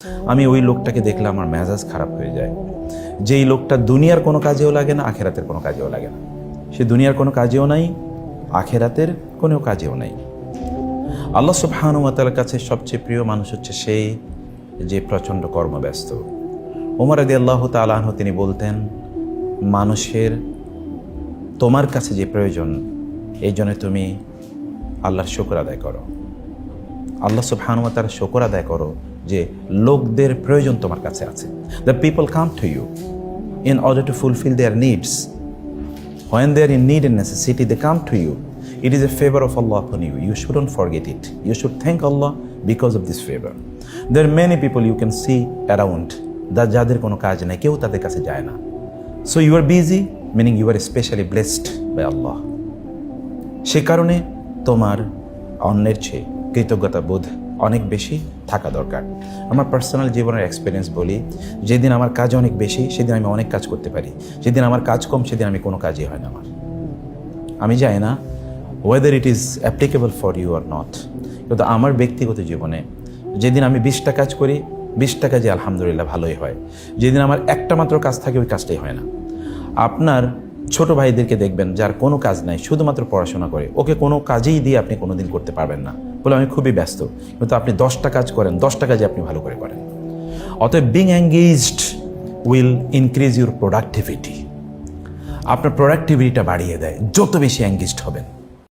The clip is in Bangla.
আমি ওই লোকটাকে দেখলে আমার মেজাজ খারাপ হয়ে যায়। যেই লোকটা দুনিয়ার কোনো কাজেও লাগে না, আখেরাতের কোনো কাজেও লাগে না। সে দুনিয়ার কোনো কাজেও নাই, আখেরাতের কোনো কাজেও নাই। আল্লাহ সুবহানাহু ওয়া তাআলার কাছে সবচেয়ে প্রিয় মানুষ হচ্ছে সেই যে প্রচণ্ড কর্মব্যস্ত। ওমর রাদিয়াল্লাহু তাআলা আনহু তিনি বলতেন, মানুষের তোমার কাছে যে প্রয়োজন, এই জন্য তুমি আল্লাহর শুকর আদায় করো। আল্লাহ সুবহানাহু ওয়া তাআলার শুকর আদায় করো যে লোকদের প্রয়োজন তোমার কাছে আছে। The people come to you in order to fulfill their needs. When they are in need and necessity, they come to you. It is a favor of Allah upon you. You shouldn't forget it. You should thank Allah because of this favor. There are many people you can see around that যাদের কোনো কাজ নাই, কেউ তাদের কাছে যায় না। So you are busy, meaning you are especially blessed by Allah. সে কারণে তোমার অন্যের চেয়ে কৃতজ্ঞতা বোধ অনেক বেশি থাকা দরকার। আমার পার্সোনাল জীবনের এক্সপিরিয়েন্স বলি, যেদিন আমার কাজ অনেক বেশি সেদিন আমি অনেক কাজ করতে পারি, যেদিন আমার কাজ কম সেদিন আমি কোনো কাজই হয় না আমার। আমি জানি না whether it is applicable for you or not, কিন্তু আমার ব্যক্তিগত জীবনে যেদিন আমি 20টা কাজ করি, 20টা কাজে আলহামদুলিল্লাহ ভালোই হয়। যেদিন আমার একটা মাত্র কাজ থাকে, ওই কাজটাই হয় না। আপনার ছোট ভাইদেরকে দেখবেন যার কোনো কাজ নাই, শুধুমাত্র পড়াশোনা করে, ওকে কোনো কাজেই দিয়ে আপনি কোনোদিন করতে পারবেন না, বলে আমি খুবই ব্যস্ত। কিন্তু আপনি 10টা কাজ করেন, 10টা কাজে আপনি ভালো করে করেন। অতএব being engaged will increase your productivity. আপনার প্রোডাক্টিভিটিটা বাড়িয়ে দেয় যত বেশি এঙ্গেজড হবেন।